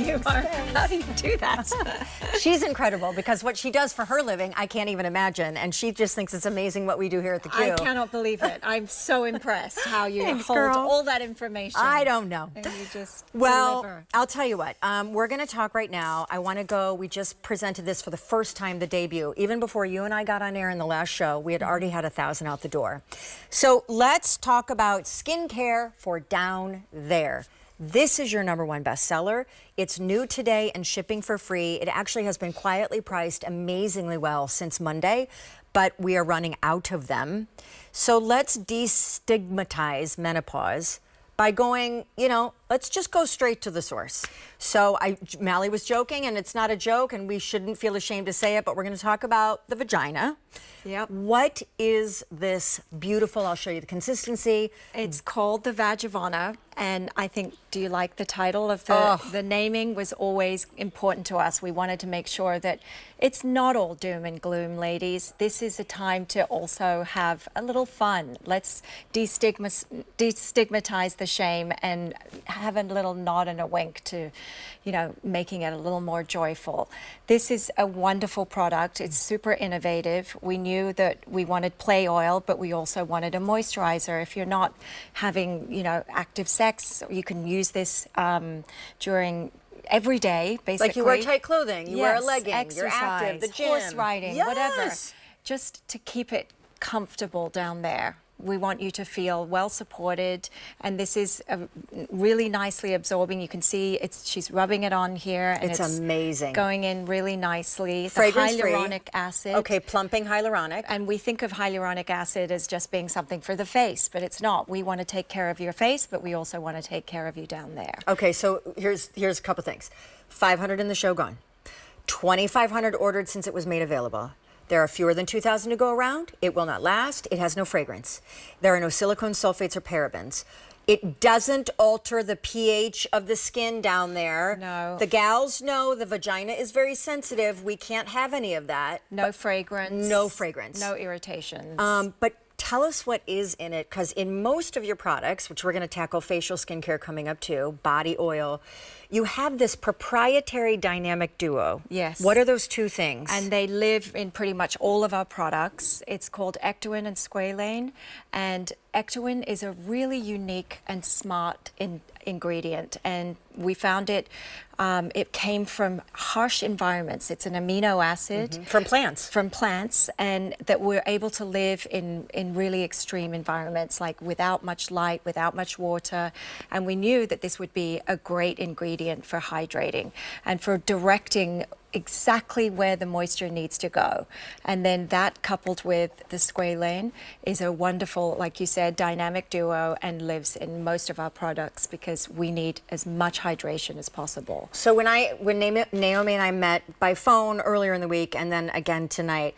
you are. How do you do that? She's incredible because what she does for her living, I can't even imagine. And she just thinks it's amazing what we do here at the Q. I cannot believe it. I'm so impressed how you Thanks, hold girl. all that information. I don't know. And you just Well, deliver. I'll tell you what. We're going to talk right now. I want to go. We just presented this for the first time, the debut. Even before you and I got on air in the last show, we had already had 1,000 out the door. So let's talk about skincare for down there. This is your #1 bestseller. It's new today and shipping for free. It actually has been quietly priced amazingly well since Monday, but we are running out of them. So let's destigmatize menopause by going, let's just go straight to the source. So Mally was joking, and it's not a joke, and we shouldn't feel ashamed to say it, but we're going to talk about the vagina. Yep. What is this beautiful, I'll show you the consistency. It's called the Vag of Honor, and I think, do you like the title of the naming was always important to us. We wanted to make sure that it's not all doom and gloom, ladies. This is a time to also have a little fun. Let's destigmatize the shame and have a little nod and a wink to, making it a little more joyful. This is a wonderful product. It's super innovative. We knew that we wanted play oil, but we also wanted a moisturizer. If you're not having, active sex, you can use this during every day, basically. Like you wear tight clothing, you wear a legging, exercise, you're active, the gym. horse riding, whatever. Yes. Just to keep it comfortable down there. We want you to feel well supported, and this is really nicely absorbing. You can see she's rubbing it on here, and it's amazing. Going in really nicely. Fragrance-free. The hyaluronic acid. Okay, plumping hyaluronic. And we think of hyaluronic acid as just being something for the face, but it's not. We want to take care of your face, but we also want to take care of you down there. Okay, so here's a couple things. 500 in the show gone. 2,500 ordered since it was made available. There are fewer than 2,000 to go around. It will not last. It has no fragrance. There are no silicone sulfates or parabens. It doesn't alter the pH of the skin down there. No. The gals know the vagina is very sensitive. We can't have any of that. No fragrance. No fragrance. No irritations. But tell us what is in it, because in most of your products, which we're going to tackle facial skincare coming up too, body oil, you have this proprietary dynamic duo. Yes. What are those two things? And they live in pretty much all of our products. It's called ectoine and squalane. And ectoine is a really unique and smart ingredient. And we found it came from harsh environments. It's an amino acid. From plants. From plants, and that we're able to live in really extreme environments, like without much light, without much water. And we knew that this would be a great ingredient for hydrating and for directing exactly where the moisture needs to go. And then that coupled with the squalane is a wonderful, like you said, dynamic duo, and lives in most of our products because we need as much hydration as possible. So when Naomi and I met by phone earlier in the week and then again tonight,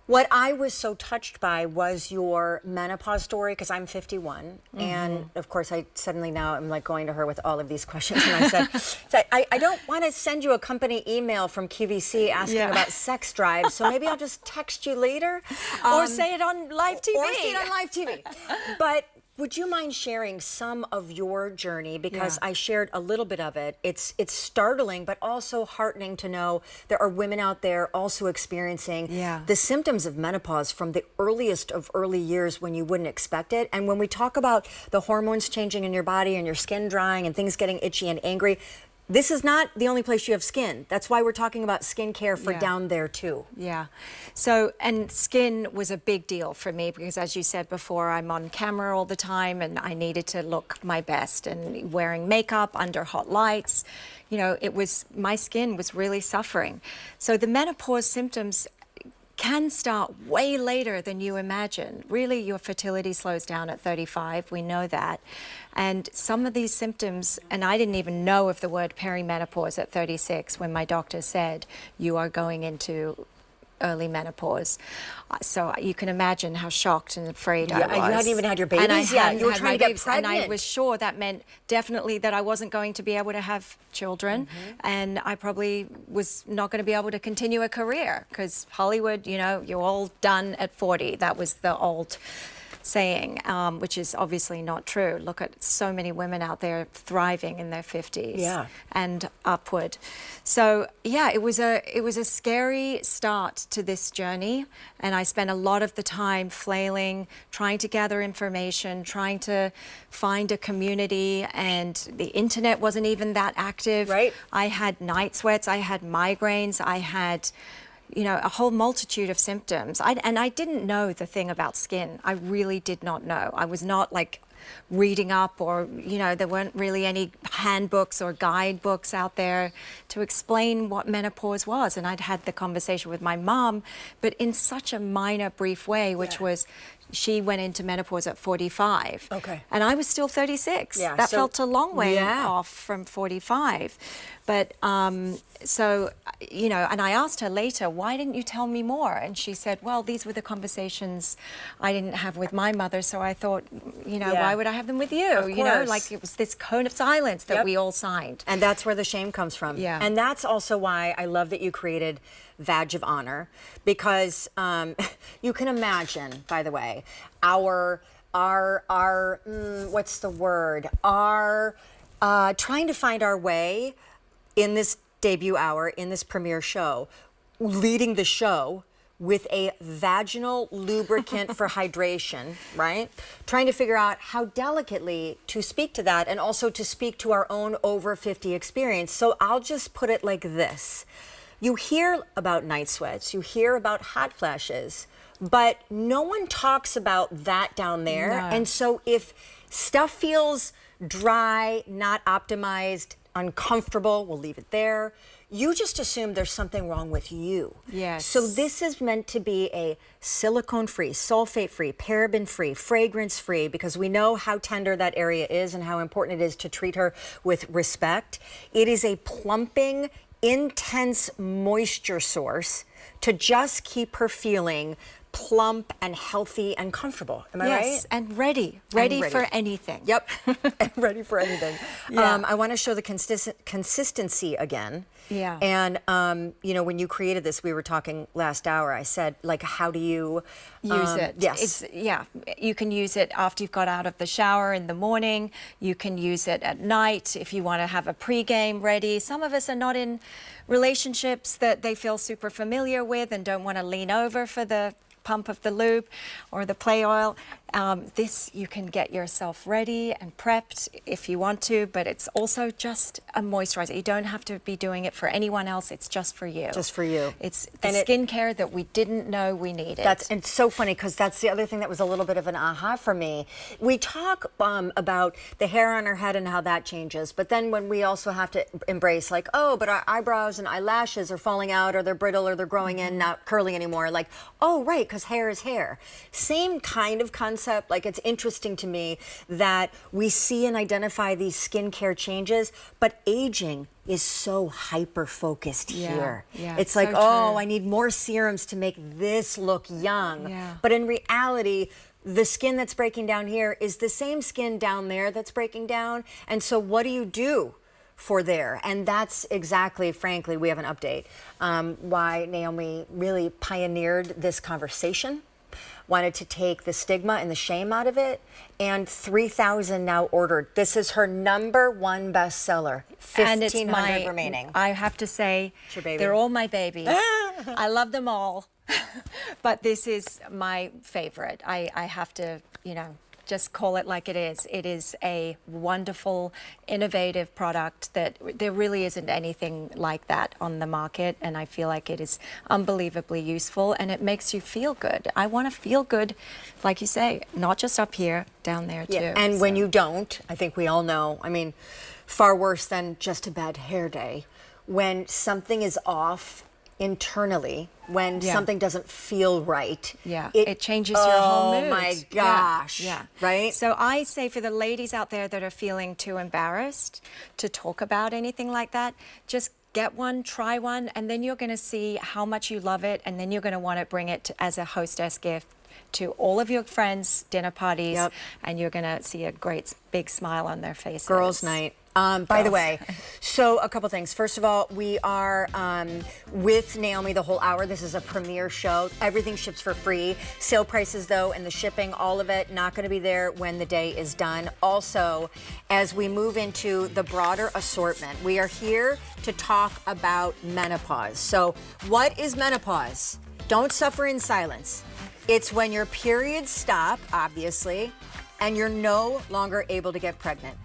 what I was so touched by was your menopause story, because I'm 51. And of course, I suddenly now am like going to her with all of these questions. And I said, I don't want to send you a company email from QVC asking about sex drive. So maybe I'll just text you later. Or say it on live TV. Or say it on live TV. But would you mind sharing some of your journey? Because I shared a little bit of it. It's startling, but also heartening to know there are women out there also experiencing the symptoms of menopause from the earliest of early years when you wouldn't expect it. And when we talk about the hormones changing in your body and your skin drying and things getting itchy and angry, this is not the only place you have skin. That's why we're talking about skincare for down there too. Yeah. So, and skin was a big deal for me because, as you said before, I'm on camera all the time and I needed to look my best, and wearing makeup under hot lights, my skin was really suffering. So the menopause symptoms can start way later than you imagine. Really, your fertility slows down at 35. We know that. And some of these symptoms, and I didn't even know of the word perimenopause at 36 when my doctor said, you are going into early menopause. So you can imagine how shocked and afraid I was. You hadn't even had your babies yet. You were trying to get pregnant. And I was sure that meant definitely that I wasn't going to be able to have children, and I probably was not going to be able to continue a career because Hollywood, you're all done at 40. That was the old saying, which is obviously not true. Look at so many women out there thriving in their 50s and upward. So yeah, it was a scary start to this journey, and I spent a lot of the time flailing, trying to gather information, trying to find a community, and the internet wasn't even that active. Right. I had night sweats, I had migraines, I had, you know, a whole multitude of symptoms. And I didn't know the thing about skin. I really did not know. I was not like reading up, or, you know, there weren't really any handbooks or guidebooks out there to explain what menopause was. And I'd had the conversation with my mom, but in such a minor, brief way, which was, she went into menopause at 45. Okay. And I was still 36. Yeah, That so- felt a long way Yeah. off from 45. But so, you know, and I asked her later, why didn't you tell me more? And she said, well, these were the conversations I didn't have with my mother, so I thought, you know, Yeah. why would I have them with you? Of You know, course. like it was this cone of silence that we all signed. And that's where the shame comes from. Yeah. And that's also why I love that you created Vag of Honor, because you can imagine, by the way, our what's the word? Our trying to find our way in this debut hour, in this premiere show, leading the show with a vaginal lubricant for hydration, right? Trying to figure out how delicately to speak to that, and also to speak to our own over 50 experience. So I'll just put it like this. You hear about night sweats, you hear about hot flashes, but no one talks about that down there. No. And so if stuff feels dry, not optimized, uncomfortable, we'll leave it there. You just assume there's something wrong with you. Yes. So this is meant to be a silicone-free, sulfate-free, paraben-free, fragrance-free, because we know how tender that area is and how important it is to treat her with respect. It is a plumping, intense moisture source to just keep her feeling plump and healthy and comfortable. Am I right? Yes, and ready for anything. Yep, and ready for anything. Yeah. I want to show the consistency again. Yeah. And, you know, when you created this, we were talking last hour, I said, like, how do you Use it. Yes. You can use it after you've got out of the shower in the morning. You can use it at night if you want to have a pregame ready. Some of us are not in relationships that they feel super familiar with and don't want to lean over for the pump of the lube or the play oil. This, you can get yourself ready and prepped if you want to, but it's also just a moisturizer. You don't have to be doing it for anyone else. It's just for you. Just for you. It's the And skincare that we didn't know we needed. And it's so funny, because that's the other thing that was a little bit of an aha for me. We talk about the hair on our head and how that changes, but then when we also have to embrace, like, oh, but our eyebrows and eyelashes are falling out, or they're brittle, or they're growing in, not curly anymore. Like, oh, right, because hair is hair. Same kind of concept. Like, it's interesting to me that we see and identify these skincare changes, but aging is so hyper-focused here. Yeah, it's so like, oh, true. I need more serums to make this look young. Yeah. But in reality, the skin that's breaking down here is the same skin down there that's breaking down. And so what do you do for there? And that's exactly, frankly, we have an update, why Naomi really pioneered this conversation, wanted to take the stigma and the shame out of it, and 3,000 now ordered. This is her #1 bestseller. 1,500 remaining. I have to say, It's your baby. they're all my babies. I love them all, but this is my favorite. I have to, you know, just call it like it is. It is a wonderful, innovative product that there really isn't anything like that on the market, and I feel like it is unbelievably useful, and it makes you feel good. I want to feel good, like you say, not just up here, down there too. Yeah, and when you don't, I think we all know, I mean, far worse than just a bad hair day, when something is off internally, when something doesn't feel right. Yeah, it changes your whole mood. Oh my gosh. Yeah. Right? So I say, for the ladies out there that are feeling too embarrassed to talk about anything like that, just get one, try one, and then you're going to see how much you love it, and then you're going to want to bring it as a hostess gift to all of your friends' dinner parties, and you're going to see a great big smile on their faces. Girls' night. By the way, so a couple things. First of all, we are with Naomi the whole hour. This is a premiere show. Everything ships for free. Sale prices, though, and the shipping, all of it, not going to be there when the day is done. Also, as we move into the broader assortment, we are here to talk about menopause. So what is menopause? Don't suffer in silence. It's when your periods stop, obviously, and you're no longer able to get pregnant.